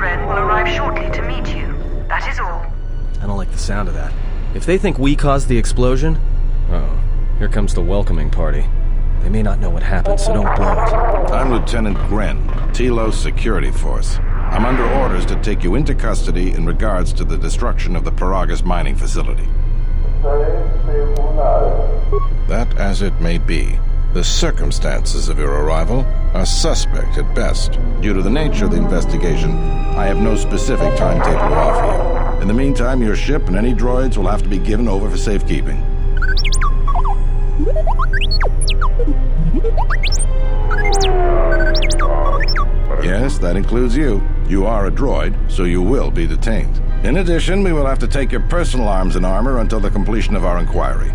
Grenn will arrive shortly to meet you. That is all. I don't like the sound of that. If they think we caused the explosion... Uh-oh. Here comes the welcoming party. They may not know what happened, so don't blow it. I'm Lieutenant Grenn, Telos Security Force. I'm under orders to take you into custody in regards to the destruction of the Paragus mining facility. That as it may be, the circumstances of your arrival are suspect at best. Due to the nature of the investigation, I have no specific timetable to offer you. In the meantime, your ship and any droids will have to be given over for safekeeping. Yes, that includes you. You are a droid, so you will be detained. In addition, we will have to take your personal arms and armor until the completion of our inquiry.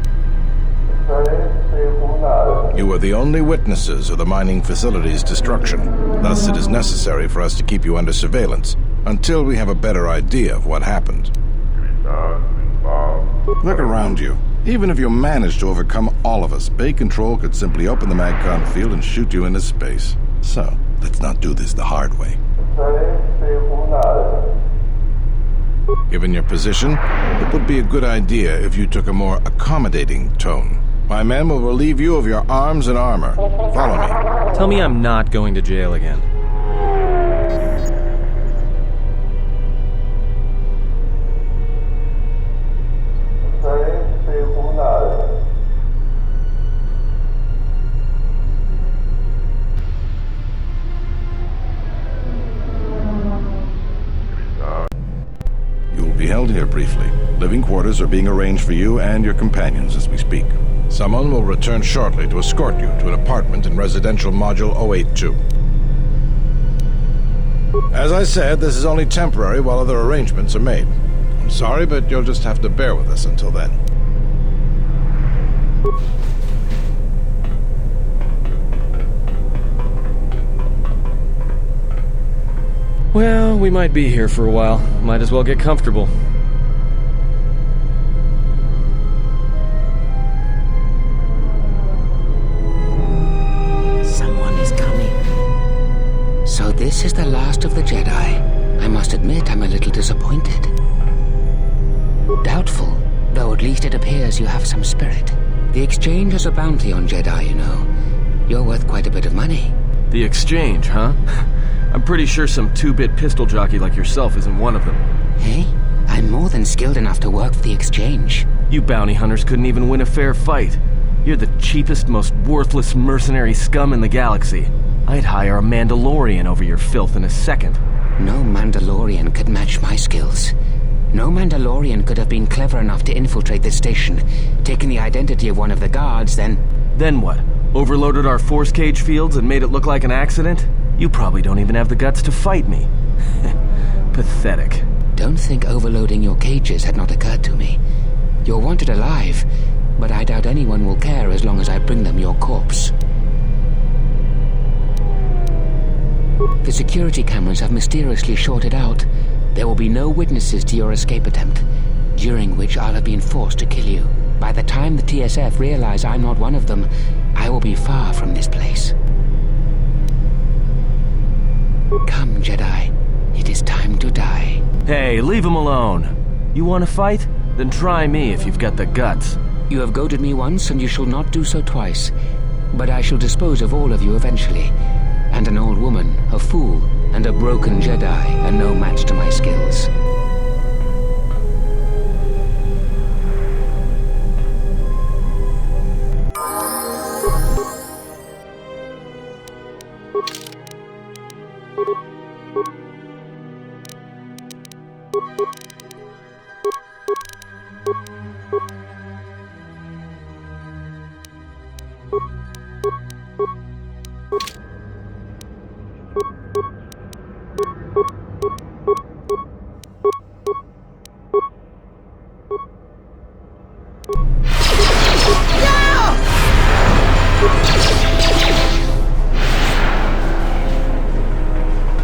You are the only witnesses of the mining facility's destruction. Thus, it is necessary for us to keep you under surveillance until we have a better idea of what happened. Look around you. Even if you manage to overcome all of us, Bay Control could simply open the MagCon field and shoot you into space. So, let's not do this the hard way. Given your position, it would be a good idea if you took a more accommodating tone. My men will relieve you of your arms and armor. Follow me. Tell me I'm not going to jail again. Be held here briefly. Living quarters are being arranged for you and your companions as we speak. Someone will return shortly to escort you to an apartment in Residential Module 082. As I said, this is only temporary while other arrangements are made. I'm sorry, but you'll just have to bear with us until then. Well, we might be here for a while. Might as well get comfortable. Someone is coming. So this is the last of the Jedi. I must admit I'm a little disappointed. Doubtful, though at least it appears you have some spirit. The Exchange has a bounty on Jedi, you know. You're worth quite a bit of money. The Exchange, huh? I'm pretty sure some two-bit pistol jockey like yourself isn't one of them. Hey, I'm more than skilled enough to work for the Exchange. You bounty hunters couldn't even win a fair fight. You're the cheapest, most worthless mercenary scum in the galaxy. I'd hire a Mandalorian over your filth in a second. No Mandalorian could match my skills. No Mandalorian could have been clever enough to infiltrate this station, taken the identity of one of the guards, then... Then what? Overloaded our force cage fields and made it look like an accident? You probably don't even have the guts to fight me. Pathetic. Don't think overloading your cages had not occurred to me. You're wanted alive, but I doubt anyone will care as long as I bring them your corpse. The security cameras have mysteriously shorted out. There will be no witnesses to your escape attempt, during which I'll have been forced to kill you. By the time the TSF realize I'm not one of them, I will be far from this place. Come, Jedi. It is time to die. Hey, leave him alone. You want to fight? Then try me if you've got the guts. You have goaded me once, and you shall not do so twice. But I shall dispose of all of you eventually. And an old woman, a fool, and a broken Jedi are no match to my skills.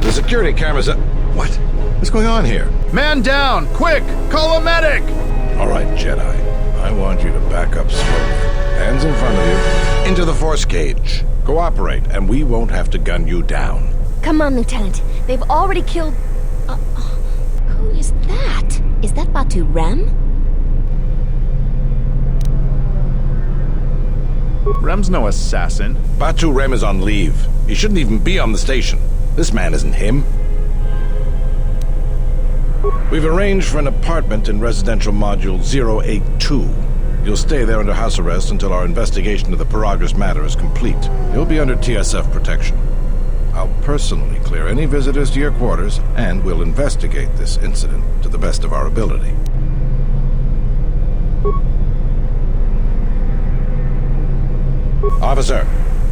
The security cameras are... What? What's going on here? Man down! Quick! Call a medic! All right, Jedi. I want you to back up slowly. Hands in front of you. Into the force cage. Cooperate, and we won't have to gun you down. Come on, Lieutenant. They've already killed... Who is that? Is that Batu Rem? Rem's no assassin. Batu Rem is on leave. He shouldn't even be on the station. This man isn't him. We've arranged for an apartment in residential module 082. You'll stay there under house arrest until our investigation of the Paragus matter is complete. You'll be under TSF protection. I'll personally clear any visitors to your quarters, and we'll investigate this incident to the best of our ability. Officer,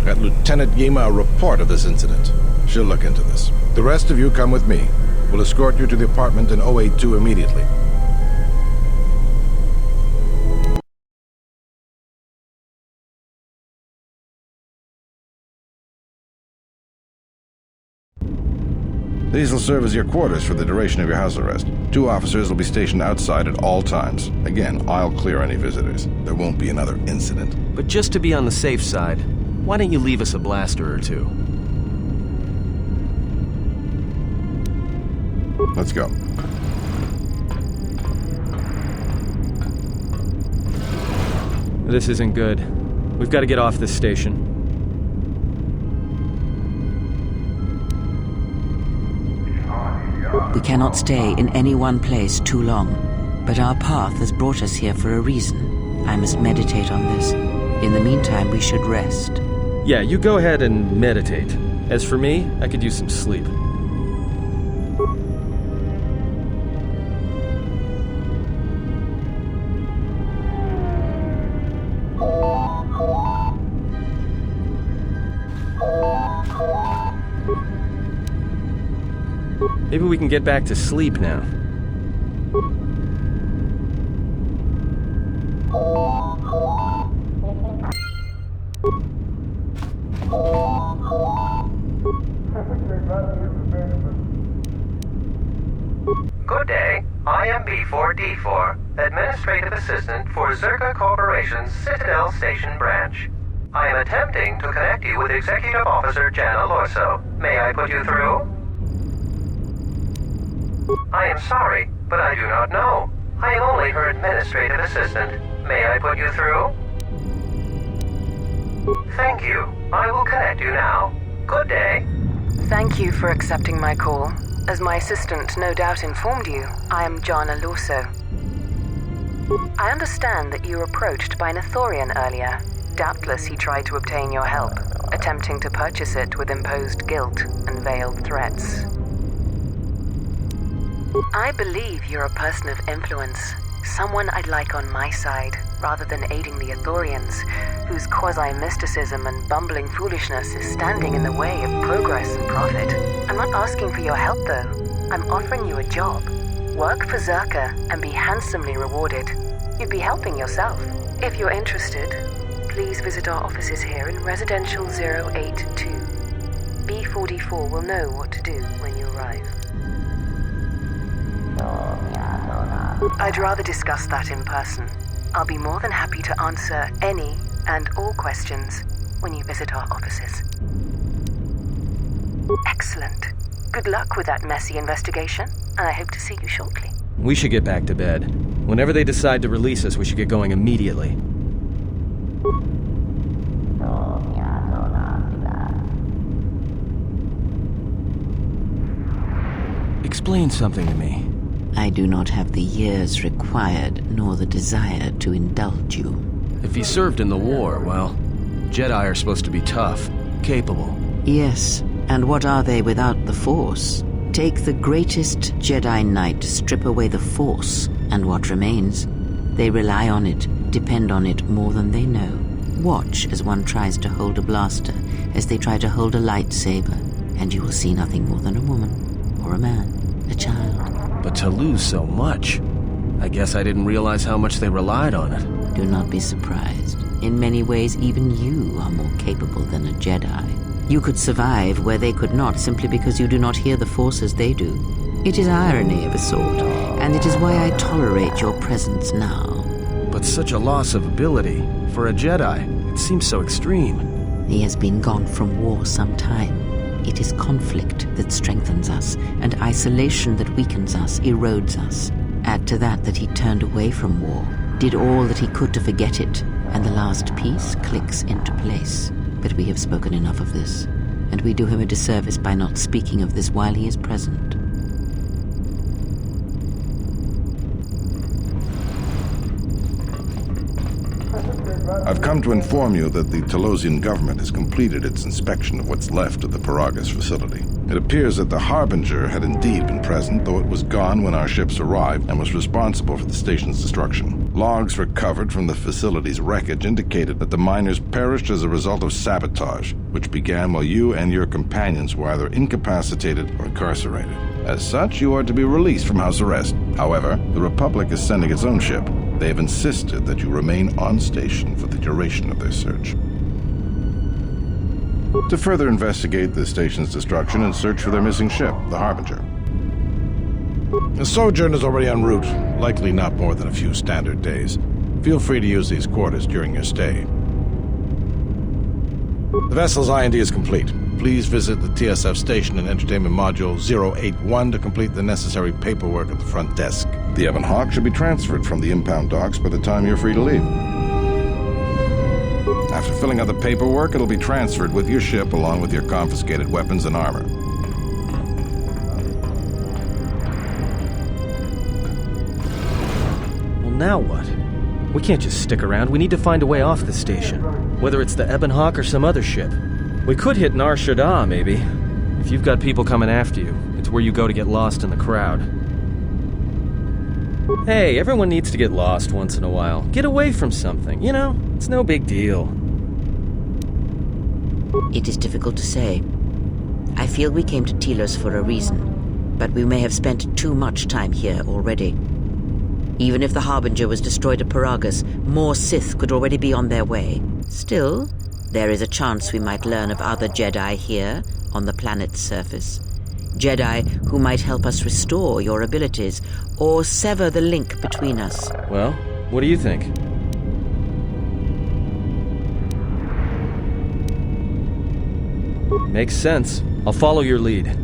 get Lieutenant Yima a report of this incident. She'll look into this. The rest of you come with me. We'll escort you to the apartment in 082 immediately. These will serve as your quarters for the duration of your house arrest. 2 officers will be stationed outside at all times. Again, I'll clear any visitors. There won't be another incident. But just to be on the safe side, why don't you leave us a blaster or 2? Let's go. This isn't good. We've got to get off this station. We cannot stay in any one place too long, but our path has brought us here for a reason. I must meditate on this. In the meantime, we should rest. Yeah, you go ahead and meditate. As for me, I could use some sleep. Maybe we can get back to sleep now. Good day. I am B4D4, Administrative Assistant for Czerka Corporation's Citadel Station branch. I am attempting to connect you with Executive Officer Jana Lorso. May I put you through? I am sorry, but I do not know. I am only her administrative assistant. May I put you through? Thank you. I will connect you now. Good day. Thank you for accepting my call. As my assistant no doubt informed you, I am Jana Lorso. I understand that you were approached by an Ithorian earlier. Doubtless he tried to obtain your help, attempting to purchase it with imposed guilt and veiled threats. I believe you're a person of influence, someone I'd like on my side, rather than aiding the Ithorians, whose quasi-mysticism and bumbling foolishness is standing in the way of progress and profit. I'm not asking for your help, though. I'm offering you a job. Work for Czerka and be handsomely rewarded. You'd be helping yourself. If you're interested, please visit our offices here in Residential 082. B44 will know what to do when you arrive. I'd rather discuss that in person. I'll be more than happy to answer any and all questions when you visit our offices. Excellent. Good luck with that messy investigation, and I hope to see you shortly. We should get back to bed. Whenever they decide to release us, we should get going immediately. Explain something to me. I do not have the years required, nor the desire to indulge you. If he served in the war, well, Jedi are supposed to be tough, capable. Yes, and what are they without the Force? Take the greatest Jedi Knight, strip away the Force, and what remains? They rely on it, depend on it more than they know. Watch as one tries to hold a blaster, as they try to hold a lightsaber, and you will see nothing more than a woman, or a man, a child. But to lose so much, I guess I didn't realize how much they relied on it. Do not be surprised. In many ways, even you are more capable than a Jedi. You could survive where they could not simply because you do not hear the Force as they do. It is irony of a sort, and it is why I tolerate your presence now. But such a loss of ability, for a Jedi, it seems so extreme. He has been gone from war some time. It is conflict that strengthens us, and isolation that weakens us, erodes us. Add to that he turned away from war, did all that he could to forget it, and the last piece clicks into place. But we have spoken enough of this, and we do him a disservice by not speaking of this while he is present. I've come to inform you that the Telosian government has completed its inspection of what's left of the Paragas facility. It appears that the Harbinger had indeed been present, though it was gone when our ships arrived and was responsible for the station's destruction. Logs recovered from the facility's wreckage indicated that the miners perished as a result of sabotage, which began while you and your companions were either incapacitated or incarcerated. As such, you are to be released from house arrest. However, the Republic is sending its own ship. They have insisted that you remain on station for the duration of their search. To further investigate the station's destruction and search for their missing ship, the Harbinger. The sojourn is already en route, likely not more than a few standard days. Feel free to use these quarters during your stay. The vessel's IND is complete. Please visit the TSF station and entertainment module 081 to complete the necessary paperwork at the front desk. The Ebon Hawk should be transferred from the impound docks by the time you're free to leave. After filling out the paperwork, it'll be transferred with your ship along with your confiscated weapons and armor. Well, now what? We can't just stick around. We need to find a way off the station. Whether it's the Ebon Hawk or some other ship. We could hit Nar Shaddaa, maybe. If you've got people coming after you, it's where you go to get lost in the crowd. Hey, everyone needs to get lost once in a while. Get away from something, you know? It's no big deal. It is difficult to say. I feel we came to Telos for a reason, but we may have spent too much time here already. Even if the Harbinger was destroyed at Paragas, more Sith could already be on their way. Still, there is a chance we might learn of other Jedi here on the planet's surface. Jedi who might help us restore your abilities or sever the link between us. Well, what do you think? Makes sense. I'll follow your lead.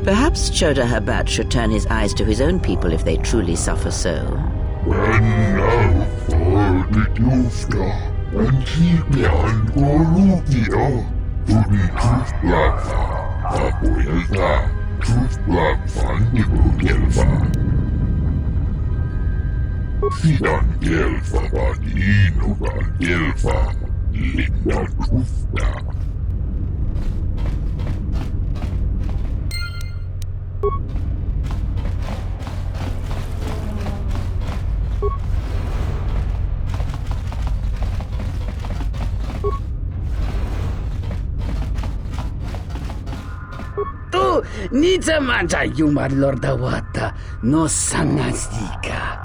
Perhaps Choda Habat should turn his eyes to his own people if they truly suffer so. Sidan elfa vaan iinuva elfa linna trufta. Tu niitä manca jumalorda wata no sangasika.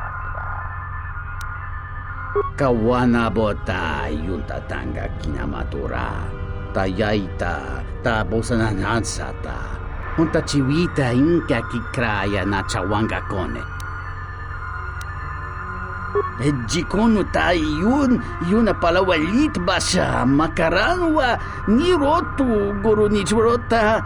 Kawana bota yunta tanga kinamatura. Ta yaita ta bosanan hansata. Unta chiwita inka kikraya na chawanga kone. Jikono ta yun palawalit basha makaranwa ni rotu guru nichurota.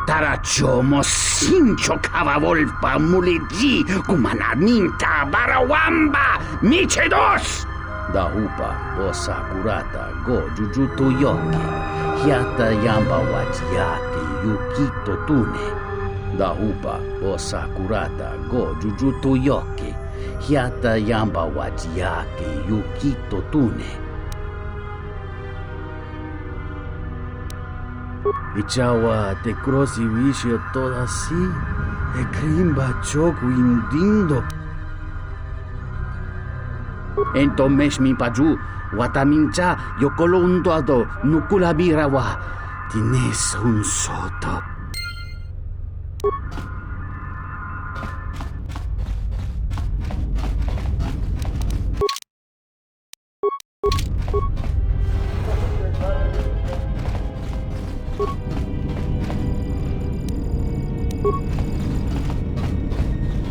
Tarachomo sincho kavavolpa muliji kumanaminta barawamba michedos. Dahupa bosa kurata go jujuto yoki hiata yamba watiake yukito tune. Dahupa bosa kurata go jujuto yoki hiata yamba watiake yukito tune. Ichawa te crosi wisho toda si e krimba choku indindo. Entomesh mi paju watamincha yokolondo ado nukulabira wa tines un soto.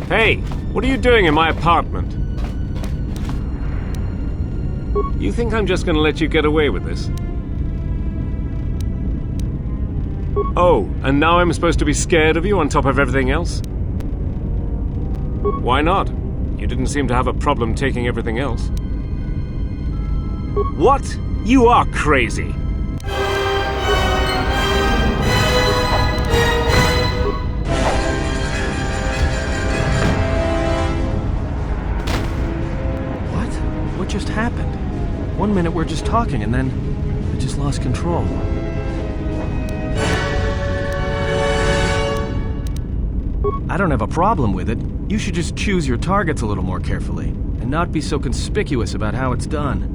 Hey, what are you doing in my apartment? You think I'm just gonna let you get away with this? Oh, and now I'm supposed to be scared of you on top of everything else? Why not? You didn't seem to have a problem taking everything else. What? You are crazy! What just happened? 1 minute we're just talking and then I just lost control. I don't have a problem with it. You should just choose your targets a little more carefully and not be so conspicuous about how it's done.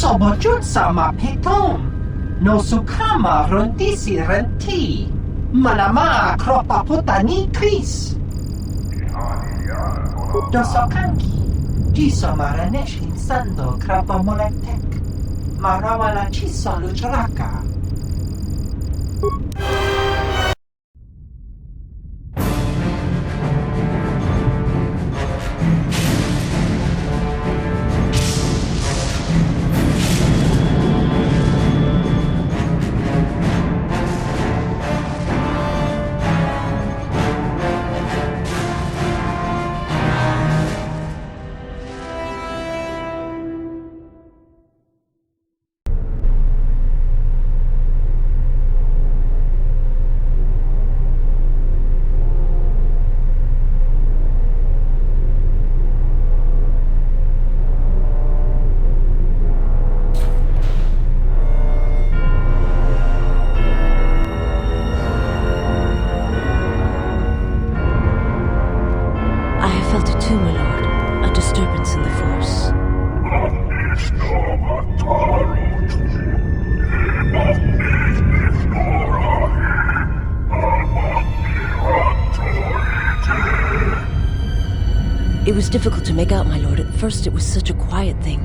Sobojut sama petom. No sukama rondisi renti. Manama kropa putani kris. Dosokanki. Jiso maranesh insando krapa moletek. Marawala chiso luchraka. felt it too, my lord. A disturbance in the Force. It was difficult to make out, my lord. At first it was such a quiet thing.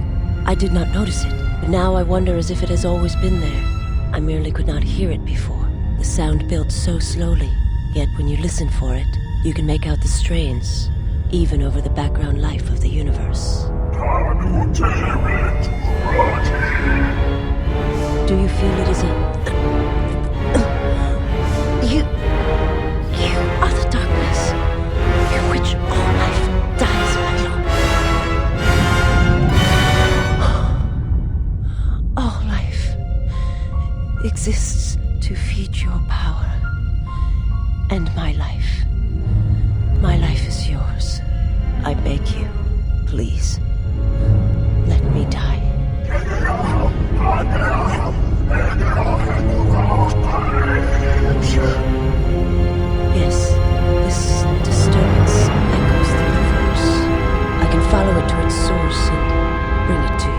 I did not notice it, but now I wonder as if it has always been there. I merely could not hear it before. The sound built so slowly, yet when you listen for it, you can make out the strains, even over the background life of the universe. Do you feel it is a... You are the darkness, in which all life dies, my lord. All life exists to feed your power. And my life. My life is yours. I beg you, please, let me die. Yes, this disturbance echoes through the Force. I can follow it to its source and bring it to you.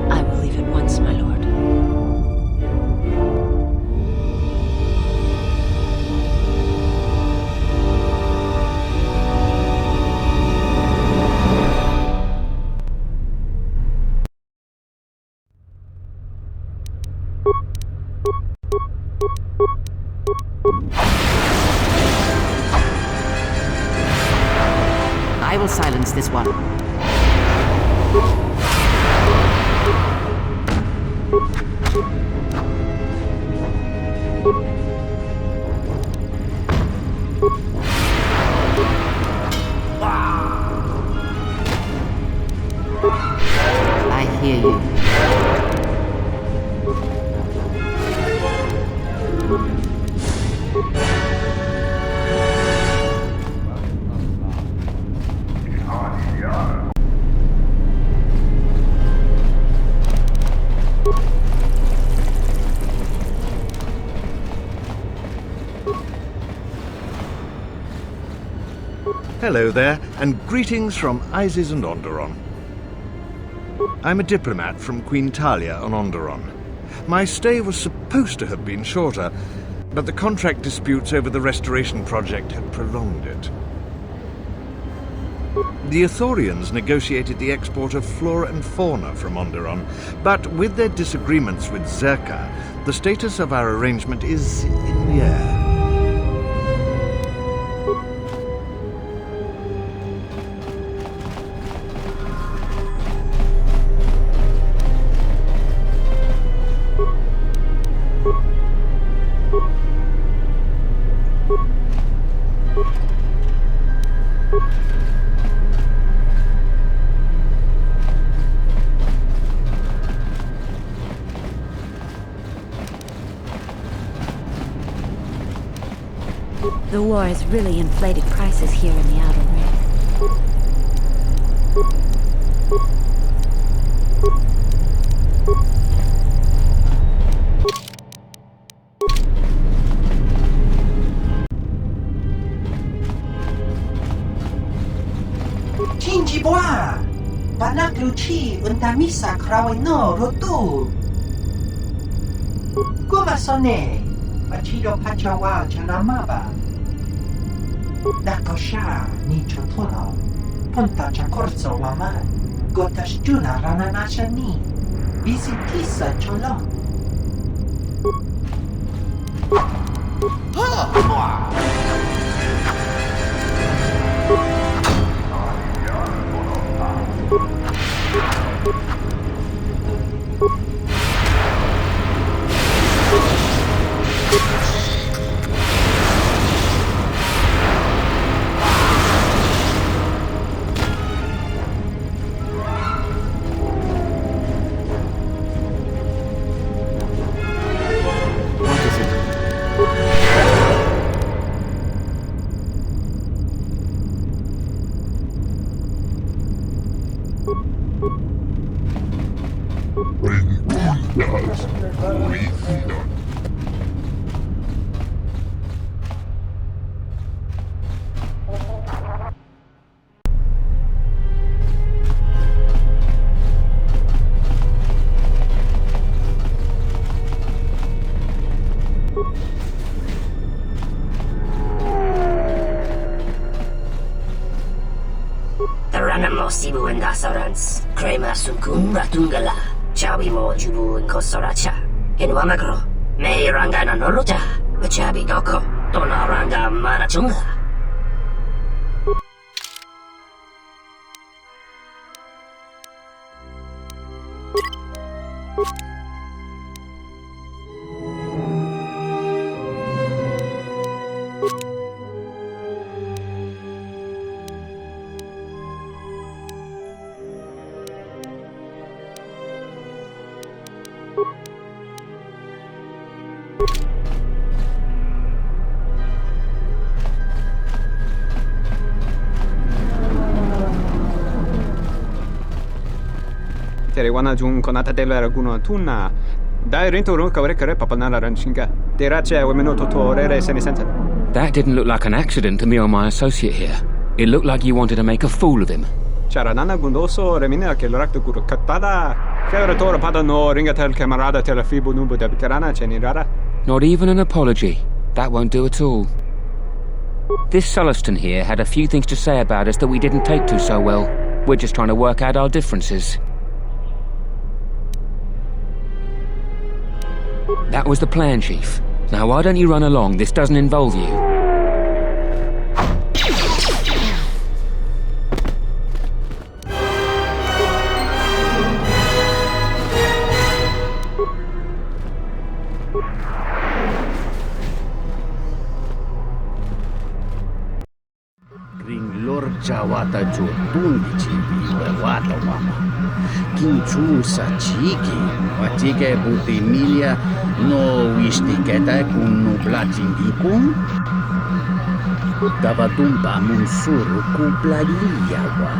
I will leave at once, my lord. I will silence this one. I hear you. Hello there, and greetings from Isis and Onderon. I'm a diplomat from Queen Talia on Onderon. My stay was supposed to have been shorter, but the contract disputes over the restoration project had prolonged it. The Ithorians negotiated the export of flora and fauna from Onderon, but with their disagreements with Czerka, the status of our arrangement is in the air. The war has really inflated prices here in the Outer Rim. Cingiboa! Panakluci untamisa krawino rotu! Gumasone! Machido pachawa chanamaba! Dakosha ni chotono, ponta chakorso waman, gotas juna rananasha ni, visitisa cholo. does Ithorian. Sibu and Asarans, Krema Sunkun Ratungala, Chabi Mo Jubu and Kosoracha, in Wamagro, May Rangana Noluta, Chabi Doko, Donaranga Marachunga. Wana jung konata della guno tunna. Dai rinto run kare papanara ranchinga. Derache wemeno totorere senesenta. That didn't look like an accident to me or my associate here. It looked like you wanted to make a fool of him. Charanana gundoso remina che l'orakto guru katpada. Fioratora pada no ringatel camarada telefibu nubu de bitarana cenirara. Not even an apology. That won't do at all. This Sulluston here had a few things to say about us that we didn't take to so well. We're just trying to work out our differences. That was the plan, Chief. Now why don't you run along? This doesn't involve you. Ring lor jawata jotun bichibi wata wama. Kinchu sa chiki, watike buti milia no wistiketa kun nublatindikum. Gabatumba munsuru kuplaliyawa.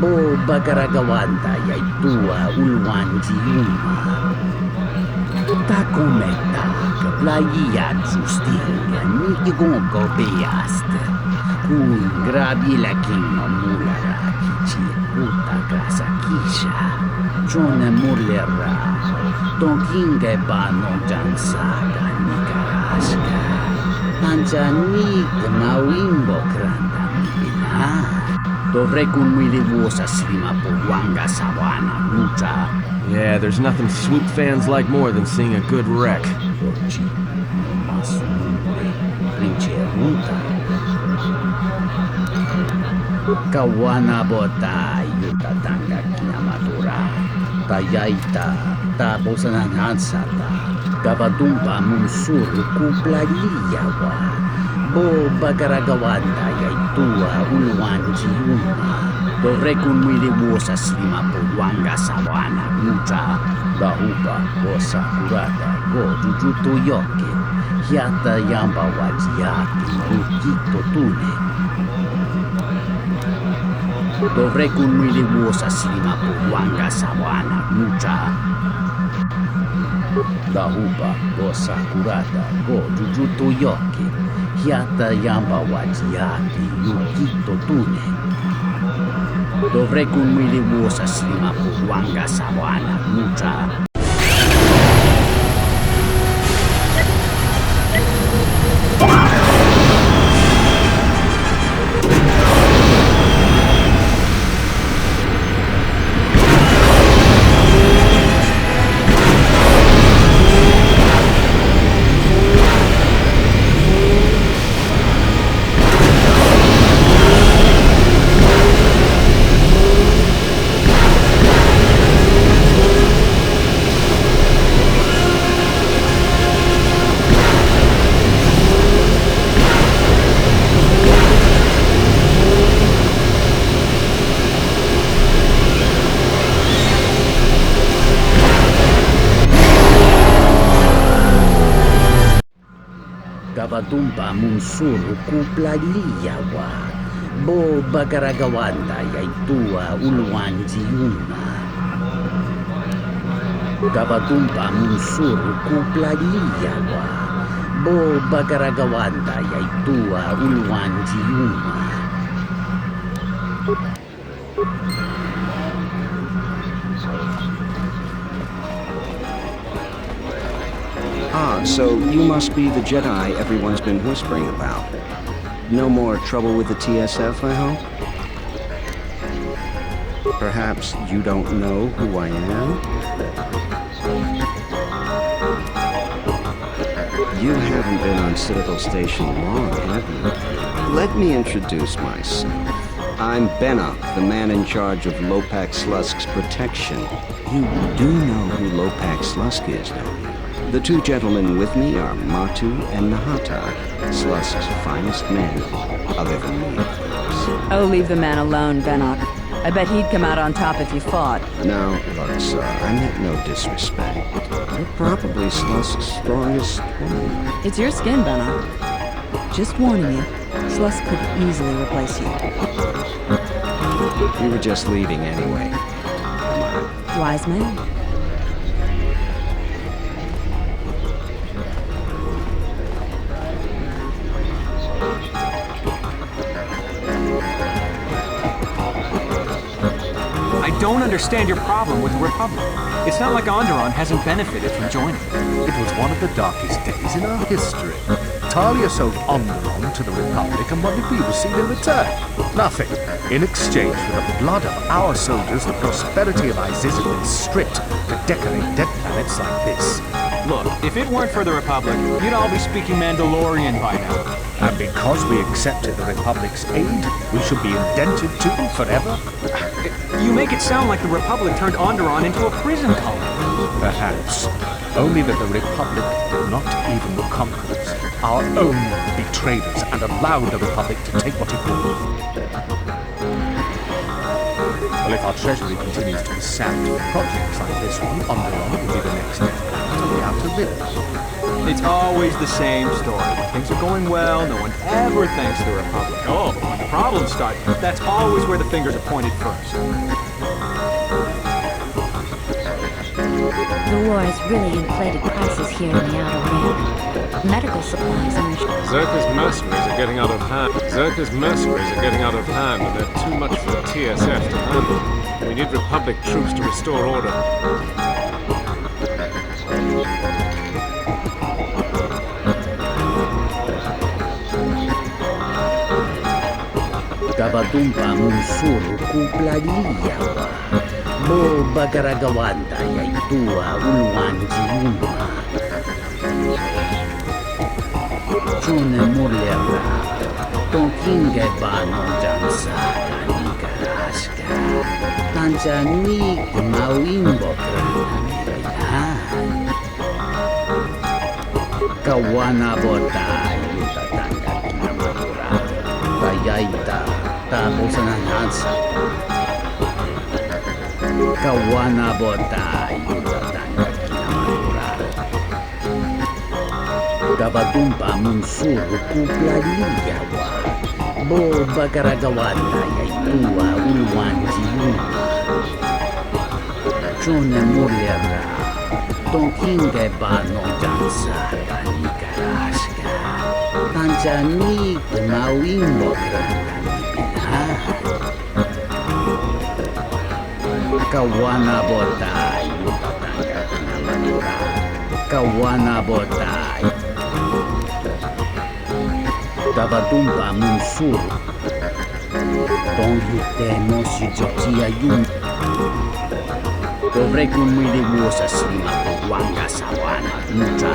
Bo bagaragawanta yaitua ulwanjiuma. Takometa playa justinga ni igongo beaste. Kun grabila kinno mulara kichi puta casa kisha. Jone murlera. Don kinga bano jansaga ni karaska. Panjanik mawimbo kranda mibina. Dovrei kun mili vuosa slima puwanga sawana mucha. Yeah, there's nothing swoop fans like more than seeing a good wreck. Kawana bota yuta tanga kinamatura. Tayaita, taposanan hansata. Kabatumpa munsuru kuplaliyawa. Bo bagaragawanda yaitua ulwanjiuma. Dovrei kun mili vuosa slima puwanga sawana mucha. Dahupa vosa kurata go jujuto yoke. Hiata yamba wajiaki rukito tune. Dovrei kun mili vuosa slima puwanga sawana mucha. Dahupa vosa kurata go jujuto yoke. Hiata yamba wajiaki rukito tune. Dovrei kun mili vuosa slima puwanga sawana mucha. Kabatumpa munsuru kuplaliyawa. Bo bagaragawanda yaitua ulwanjiuma. Gabatumpa munsuru kupladiyawa. Bo bagaragawanda yaitua ulwan jiyuma. Ah, so you must be the Jedi everyone's been whispering about. No more trouble with the TSF, I hope? Perhaps you don't know who I am? You haven't been on Citadel Station long, have you? Let me introduce myself. I'm Bennock, the man in charge of Lopak Slusk's protection. You do know who Lopak Slusk is, don't you? The two gentlemen with me are Matu and Nahata, Slusk's finest men, other than me, of course. Oh, leave the man alone, Bennock. I bet he'd come out on top if you fought. Now, look, sir, I meant no disrespect. You're probably Slusk's strongest woman. It's your skin, Bennock. Just warning you, Slusk could easily replace you. We were just leaving anyway. Wise man. I don't understand your problem with the Republic. It's not like Onderon hasn't benefited from joining. It was one of the darkest days in our history. Talia sold Onderon to the Republic, and what did we receive in return? Nothing. In exchange for the blood of our soldiers, the prosperity of Isis has been stripped to decorate dead planets like this. Look, if it weren't for the Republic, you'd all be speaking Mandalorian by now. And because we accepted the Republic's aid, we should be indented to them forever? You make it sound like the Republic turned Onderon into a prison colony. Perhaps. Only that the Republic did not even conquer us. Our own betrayed us and allowed the Republic to take what it wanted. Well, if our treasury continues to be sapped for projects like this one, Onderon will be the next death planet on the outer rim. It's always the same story. When things are going well, no one ever thanks the Republic. Oh, but when the problems start, that's always where the fingers are pointed first. The war has really inflated prices here in the outer rim. Medical supplies and... Czerka's mercenaries are getting out of hand. Czerka's mercenaries are getting out of hand, and they're too much for the TSF to handle. We need Republic troops to restore order. Gabatumpa munsuru kupladiyawa. Bo bagaragawanda yaitua ulwan jiyuma. Chune murlera. Tonkinge bano jansa kanikaraska. Tanjani mawimbo kranamilahan. Kawana bota yuta tanga kinamadura. Kayaita tapos na nansa. Kawana bota yuta tanga kinamadura. Gabatumpa munsuru kupladiyawa. Bo bagaragawanda yaitua ulwan jiyuma. Chune murlera. Tonkinge bano jansa kanikaraska. Tanjani mawimbo kranamilahan. Kawana bota yuta tanga kinamadura. Kawana bota. Gabatumpa munsuru. Don yute mosi jotia yun. Dovrei kumili muosa sima kuwanga sawana nuta.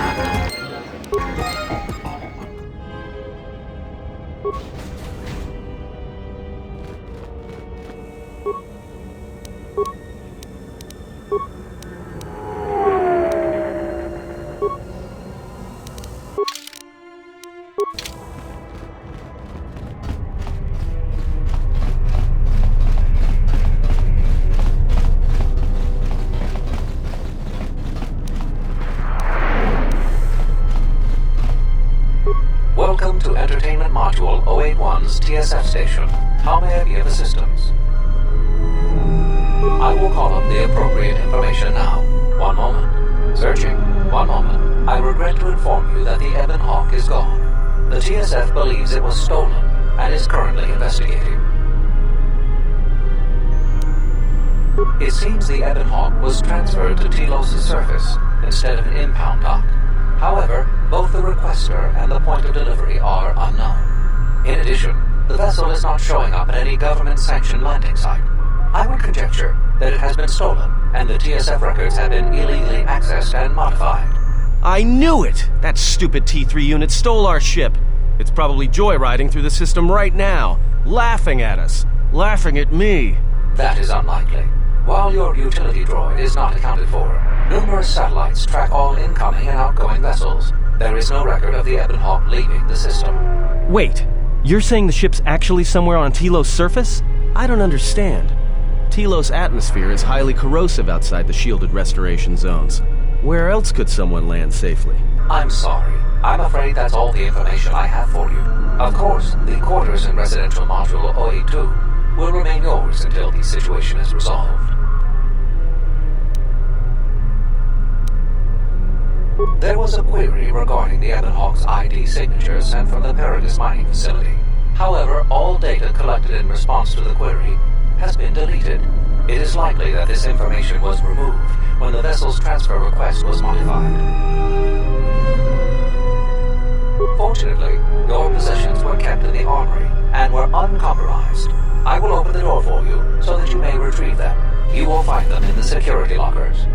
Welcome to Entertainment Module 081's TSF Station. How may I be of assistance? I will call up the appropriate information now. 1 moment. Searching. 1 moment. I regret to inform you that the Ebon Hawk is gone. The TSF believes it was stolen and is currently investigating. It seems the Ebon Hawk was transferred to Telos' surface instead of an impound dock. However, both the requester and the point of delivery are unknown. In addition, the vessel is not showing up at any government-sanctioned landing site. I would conjecture that it has been stolen, and the TSF records have been illegally accessed and modified. I knew it! That stupid T3 unit stole our ship. It's probably joyriding through the system right now, laughing at us. Laughing at me. That is unlikely. While your utility droid is not accounted for, numerous satellites track all incoming and outgoing vessels. There is no record of the Ebon Hawk leaving the system. Wait, you're saying the ship's actually somewhere on Telos' surface? I don't understand. Telos' atmosphere is highly corrosive outside the shielded restoration zones. Where else could someone land safely? I'm sorry. I'm afraid that's all the information I have for you. Of course, the quarters in Residential Module 082 will remain yours until the situation is resolved. There was a query regarding the Ebon Hawk's ID signature sent from the Paradis mining facility. However, all data collected in response to the query has been deleted. It is likely that this information was removed when the vessel's transfer request was modified. Fortunately, your possessions were kept in the armory and were uncompromised. I will open the door for you so that you may retrieve them. You will find them in the security lockers.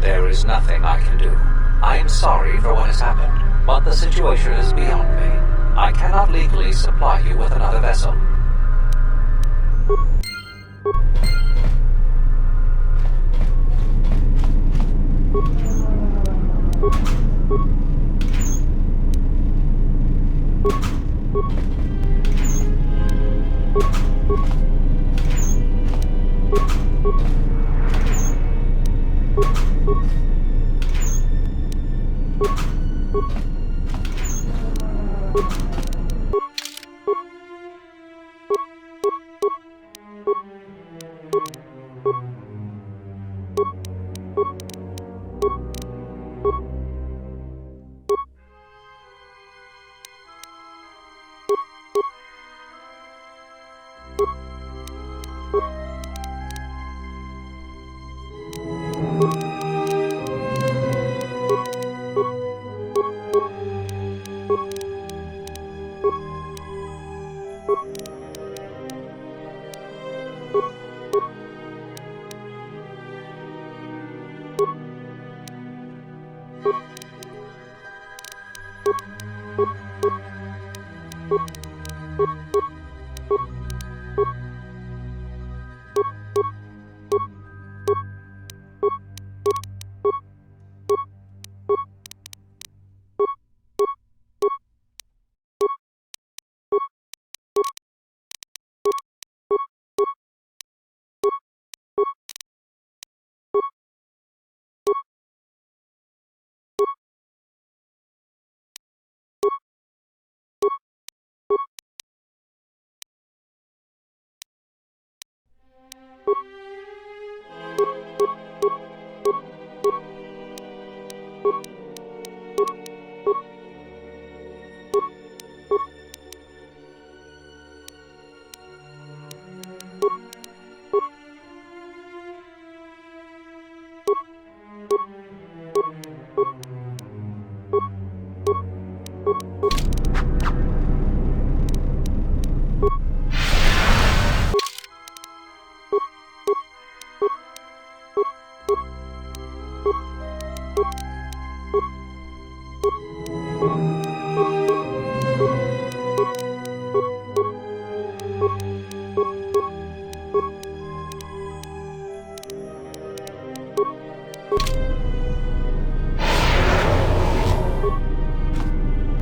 There is nothing I can do. I am sorry for what has happened, but the situation is beyond me. I cannot legally supply you with another vessel.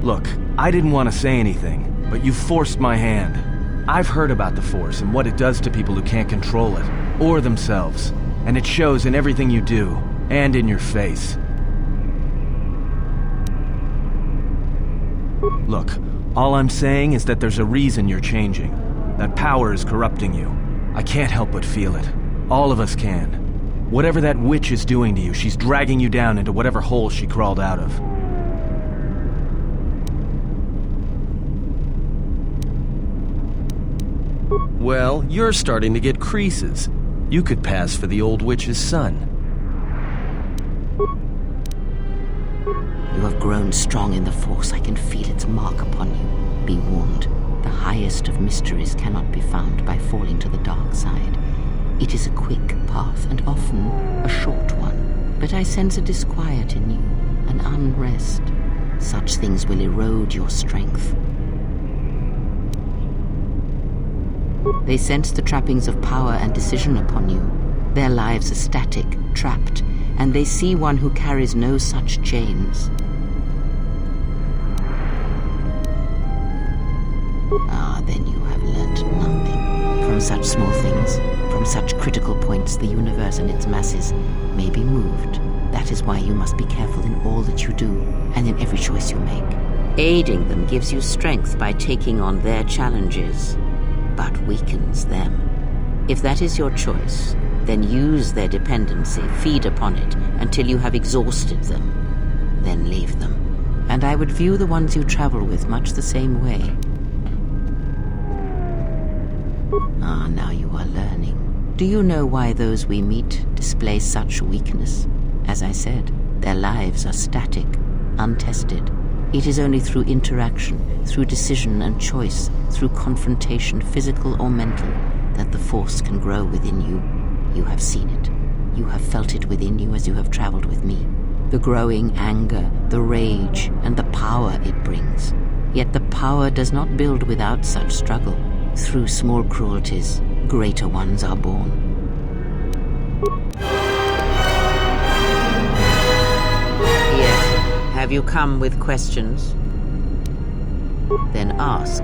Look, I didn't want to say anything, but you forced my hand. I've heard about the Force and what it does to people who can't control it, or themselves. And it shows in everything you do, and in your face. Look, all I'm saying is that there's a reason you're changing. That power is corrupting you. I can't help but feel it. All of us can. Whatever that witch is doing to you, she's dragging you down into whatever hole she crawled out of. Well, you're starting to get creases. You could pass for the old witch's son. You have grown strong in the Force. I can feel its mark upon you. Be warned. The highest of mysteries cannot be found by falling to the dark side. It is a quick path, and often a short one. But I sense a disquiet in you, an unrest. Such things will erode your strength. They sense the trappings of power and decision upon you. Their lives are static, trapped, and they see one who carries no such chains. Ah, then you have learnt nothing. From such small things, from such critical points, the universe and its masses may be moved. That is why you must be careful in all that you do, and in every choice you make. Aiding them gives you strength by taking on their challenges, but weakens them. If that is your choice, then use their dependency, feed upon it, until you have exhausted them. Then leave them. And I would view the ones you travel with much the same way. Ah, now you are learning. Do you know why those we meet display such weakness? As I said, their lives are static, untested. It is only through interaction, through decision and choice, through confrontation, physical or mental, that the Force can grow within you. You have seen it. You have felt it within you as you have traveled with me. The growing anger, the rage, and the power it brings. Yet the power does not build without such struggle. Through small cruelties, greater ones are born. Yes, have you come with questions? Then ask,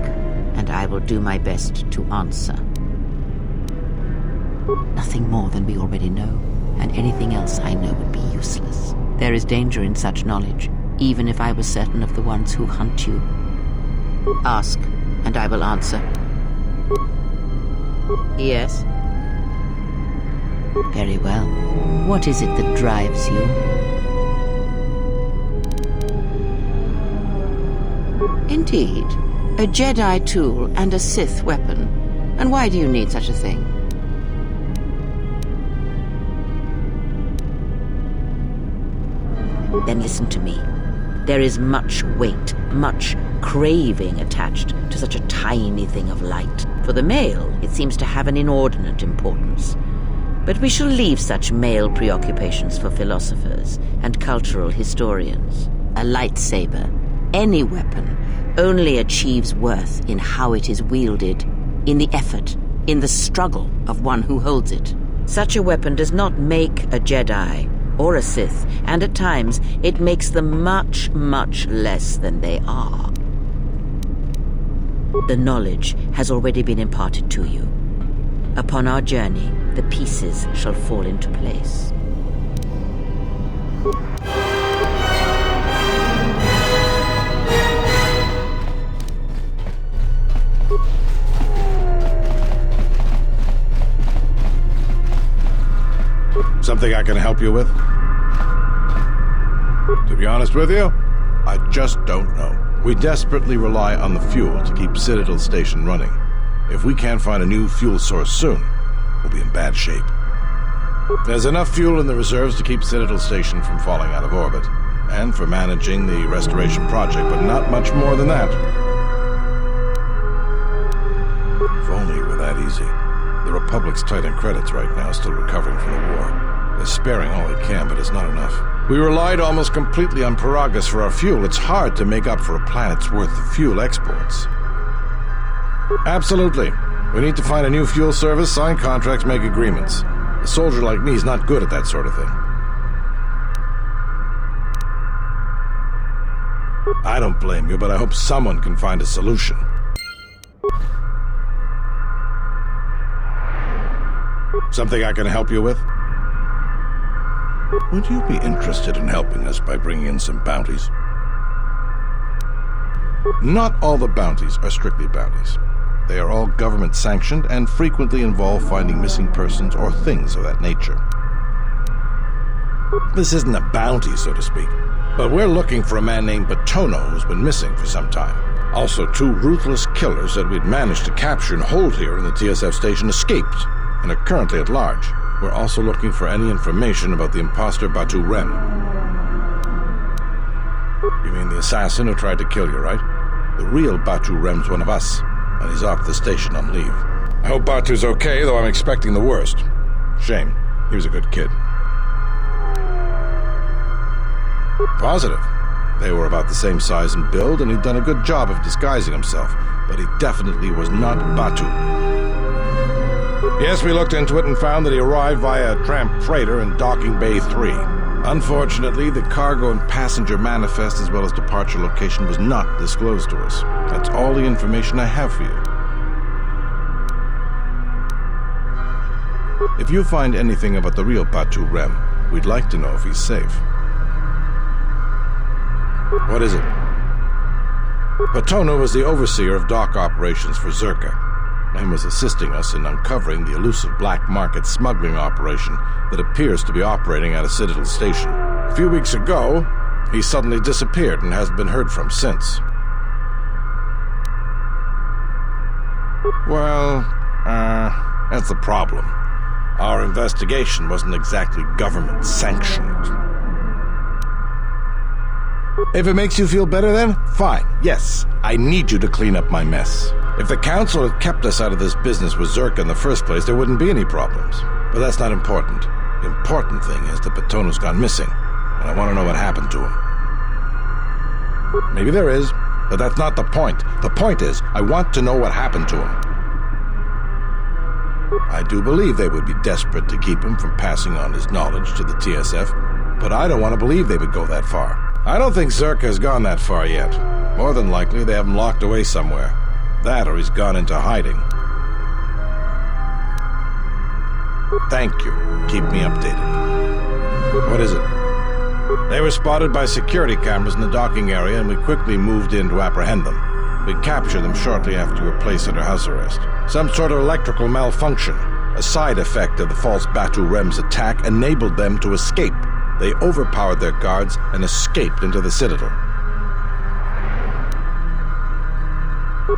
and I will do my best to answer. Nothing more than we already know, and anything else I know would be useless. There is danger in such knowledge, even if I was certain of the ones who hunt you. Ask, and I will answer. Yes? Very well. What is it that drives you? Indeed. A Jedi tool and a Sith weapon. And why do you need such a thing? Then listen to me. There is much weight, much craving attached to such a tiny thing of light. For the male, it seems to have an inordinate importance. But we shall leave such male preoccupations for philosophers and cultural historians. A lightsaber, any weapon, only achieves worth in how it is wielded, in the effort, in the struggle of one who holds it. Such a weapon does not make a Jedi or a Sith, and at times it makes them much, much less than they are. The knowledge has already been imparted to you. Upon our journey, the pieces shall fall into place. Something I can help you with? To be honest with you, I just don't know. We desperately rely on the fuel to keep Citadel Station running. If we can't find a new fuel source soon, we'll be in bad shape. There's enough fuel in the reserves to keep Citadel Station from falling out of orbit, and for managing the restoration project, but not much more than that. If only it were that easy. The Republic's tight in credits right now, still recovering from the war. They're sparing all they can, but it's not enough. We relied almost completely on Paragus for our fuel. It's hard to make up for a planet's worth of fuel exports. Absolutely. We need to find a new fuel service, sign contracts, make agreements. A soldier like me is not good at that sort of thing. I don't blame you, but I hope someone can find a solution. Something I can help you with? Would you be interested in helping us by bringing in some bounties? Not all the bounties are strictly bounties. They are all government-sanctioned and frequently involve finding missing persons or things of that nature. This isn't a bounty, so to speak, but we're looking for a man named Batono who's been missing for some time. Also, 2 ruthless killers that we'd managed to capture and hold here in the TSF station escaped and are currently at large. We're also looking for any information about the imposter Batu Rem. You mean the assassin who tried to kill you, right? The real Batu Rem's one of us, and he's off the station on leave. I hope Batu's okay, though I'm expecting the worst. Shame. He was a good kid. Positive. They were about the same size and build, and he'd done a good job of disguising himself, but he definitely was not Batu. Yes, we looked into it and found that he arrived via a tramp freighter in Docking Bay 3. Unfortunately, the cargo and passenger manifest as well as departure location was not disclosed to us. That's all the information I have for you. If you find anything about the real Batu Rem, we'd like to know if he's safe. What is it? Batono was the overseer of dock operations for Czerka, and was assisting us in uncovering the elusive black market smuggling operation that appears to be operating at a Citadel Station. A few weeks ago, he suddenly disappeared and hasn't been heard from since. Well, that's the problem. Our investigation wasn't exactly government-sanctioned. If it makes you feel better then, fine. Yes, I need you to clean up my mess. If the Council had kept us out of this business with Czerka in the first place, there wouldn't be any problems. But that's not important. The important thing is that Batono's gone missing, and I want to know what happened to him. Maybe there is, but that's not the point. The point is, I want to know what happened to him. I do believe they would be desperate to keep him from passing on his knowledge to the TSF, but I don't want to believe they would go that far. I don't think Czerka has gone that far yet. More than likely, they have him locked away somewhere. That or he's gone into hiding. Thank you. Keep me updated. What is it? They were spotted by security cameras in the docking area, and we quickly moved in to apprehend them. We captured them shortly after you were placed under house arrest. Some sort of electrical malfunction, a side effect of the false Batu Rem's attack, enabled them to escape. They overpowered their guards and escaped into the Citadel.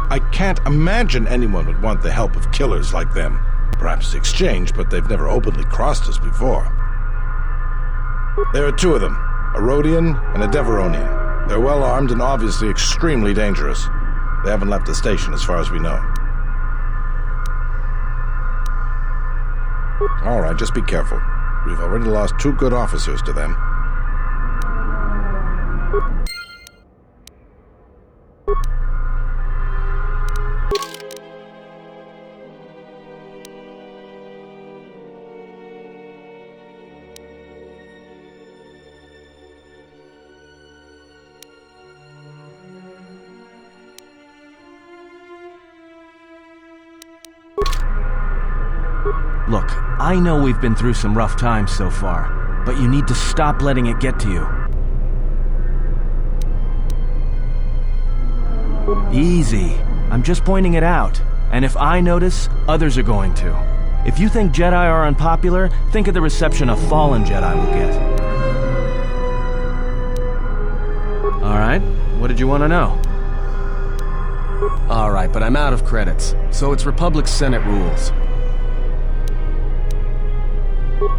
I can't imagine anyone would want the help of killers like them. Perhaps the exchange, but they've never openly crossed us before. There are 2 of them, a Rhodian and a Deveronian. They're well armed and obviously extremely dangerous. They haven't left the station as far as we know. All right, just be careful. We've already lost 2 good officers to them. Look, I know we've been through some rough times so far, but you need to stop letting it get to you. Easy. I'm just pointing it out. And if I notice, others are going to. If you think Jedi are unpopular, think of the reception a fallen Jedi will get. Alright, what did you want to know? Alright, but I'm out of credits, so it's Republic Senate rules.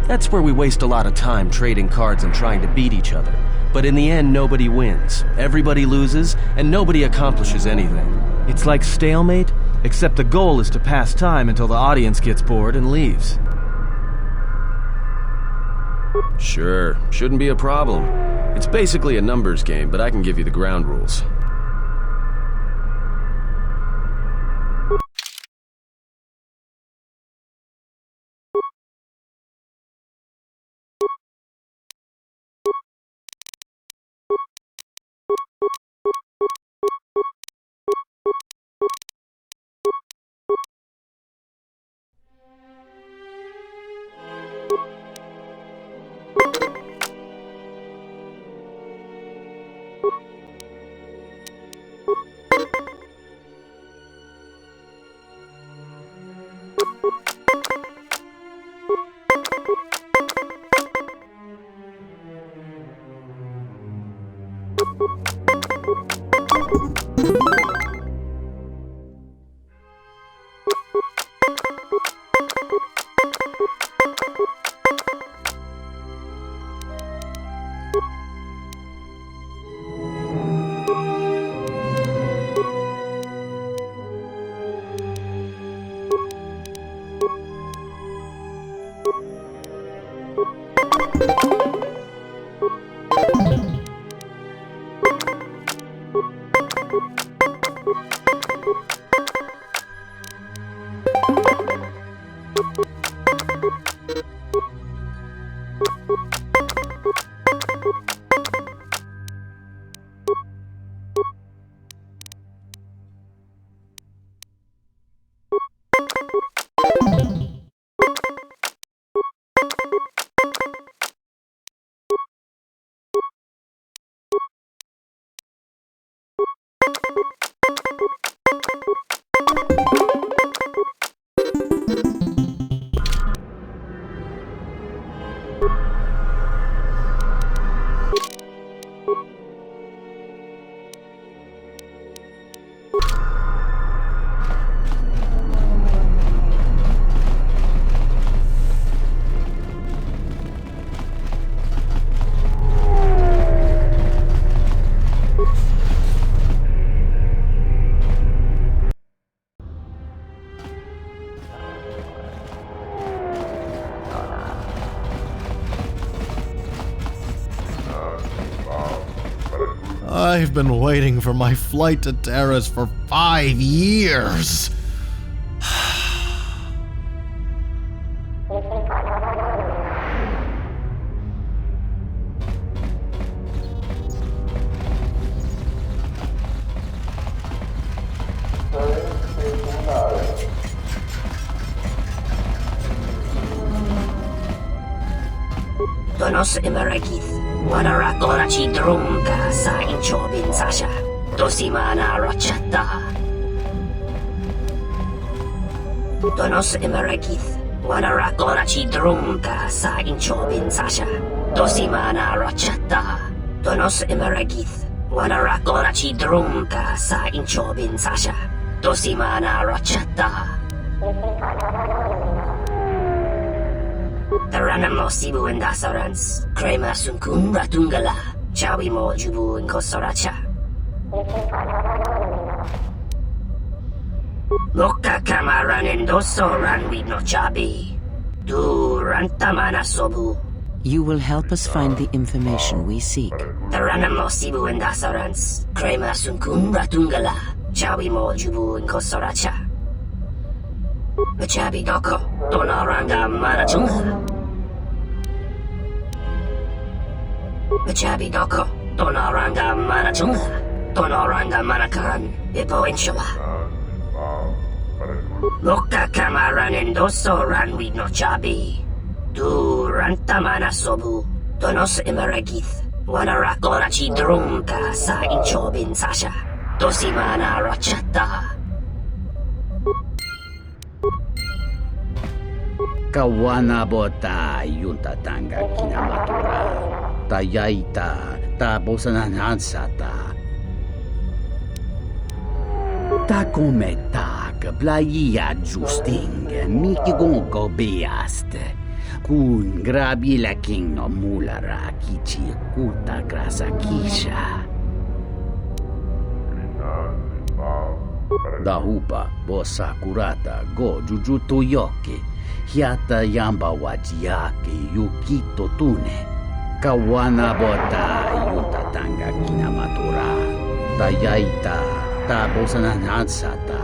That's where we waste a lot of time trading cards and trying to beat each other. But in the end, nobody wins, everybody loses, and nobody accomplishes anything. It's like stalemate, except the goal is to pass time until the audience gets bored and leaves. Sure, shouldn't be a problem. It's basically a numbers game, but I can give you the ground rules. I've been waiting for my flight to Terrace for 5 years. Donos Emeragith, Wanarakorachi Drumka sa Inchobin Sasha, Dosimana Rochata. Donos Emeragith, Wanarakorachi Drumka sa Inchobin Sasha, Dosimana Rochata. Donos Emeragith, Wanarakorachi Drumka sa Inchobin Sasha, Dosimana Rochata. Taranamo Sibu and Asarans, Kreia Sunkun Ratungala, Chawi Mo Jubu and Kosoracha. Loka Kamaran and Doso Ran with no Chabi. Du Rantamana Sobu. You will help us find the information we seek. Taranamo Sibu and Asarans, Kreia Sunkun Ratungala, Chawi Mo Jubu and Kosoracha. Machabi Doko, Donoranga Manachunga. Machabi Doko, Donoranga Manachunga, Donoranga Manakan, Ipo Inshala. Loka Kamaran and Doso Ran with no Chabi. Du Rantamana Sobu, Donos Emeragith, Wanarakorachi Drumka sa Inchobin Sasha, Dosimana Rochata. Kawana bota yunta tanga kinamatura. Tayaita, tabosananansata. Ta cometa, playa justing, mikigongo beaste. Kun grabi la king no mulara kichi kuta grasa kisha. Dahupa, bosa kurata, go jujuto yoke. Hiata yamba wajiake yukito tune. Kawana bota yutatanga kinamatura. Tayaita tabosananansata.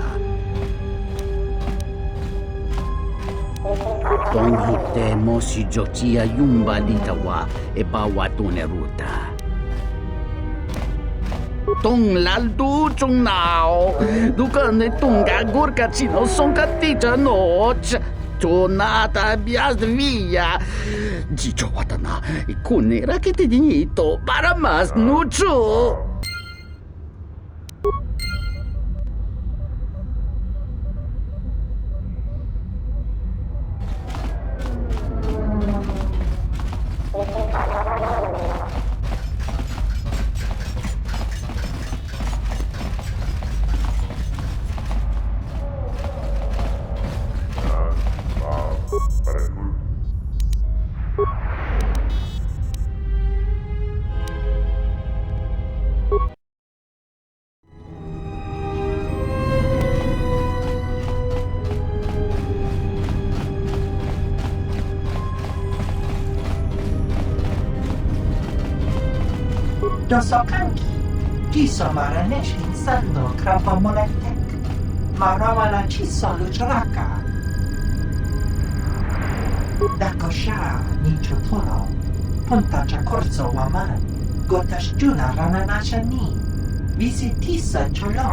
Tonghite mosi jochia yumba litawa ebawa tune ruta. Tong laldu chung nao. Dukane tunga gurka chino sonka tita noch. Tonata bias via. Jicho watana ikune rakete dinito para mas nucho. Dosokanki, Tiso Maraneshin Sando Krapa Moletek, Marawala Chiso Luchraka. Dakosha Nicho Tolo, Pontacha Corso Waman, Gotash Juna Rananasha Ni, Visitisa Cholo.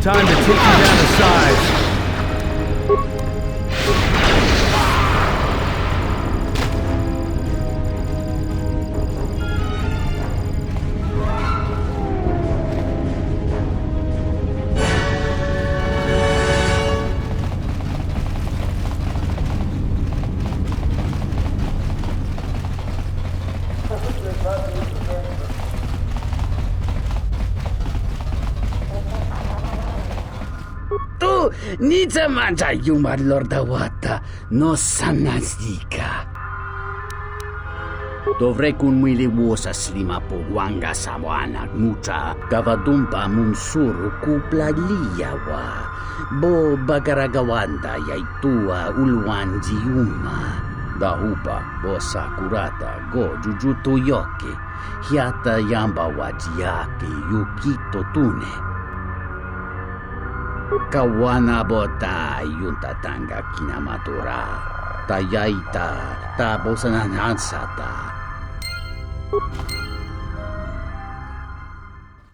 Time to take you down to size. Nice mangia yumar lorda wata no sanazika. Dovrei kun mili vuosas lima po wanga sawana mucha kavadumpa munsuru kupla liyawa. Bo bagaragawanda yaitua ulwanji uma. Dahupa bo sakurata go jujuto yoke. Hiata yamba wajiake yukito tune. Kawana bota yuntatanga kinamatora. Tayaita ta bosananansata.